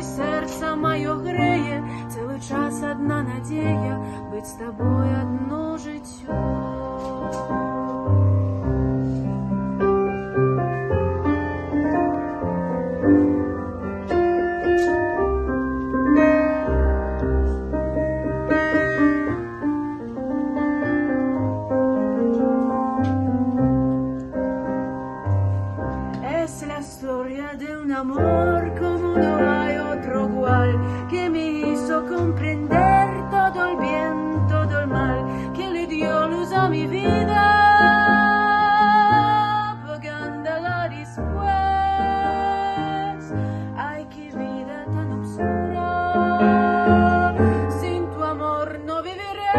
и сердце мое греє, целый час одна надея быть с тобой одно життя. Es la historia de un amor como no hay otro igual, que me hizo comprender todo el bien, todo el mal, que le dio luz a mi vida, apagándola después. Ay, qué vida tan oscura, sin tu amor no viviré.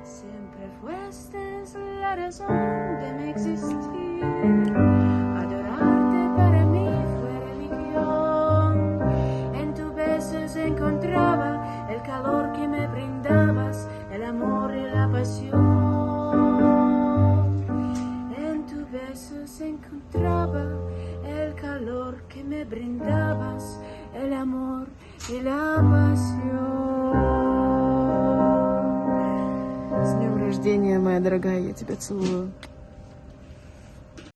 Siempre fuiste la razón de mi existir, adorarte para mí fue religión. En tus besos encontraba el calor que me brindabas, el amor y la pasión. En tus besos encontraba el calor que me brindabas, el amor y la pasión. С днем рождения, моя дорогая, я тебя целую.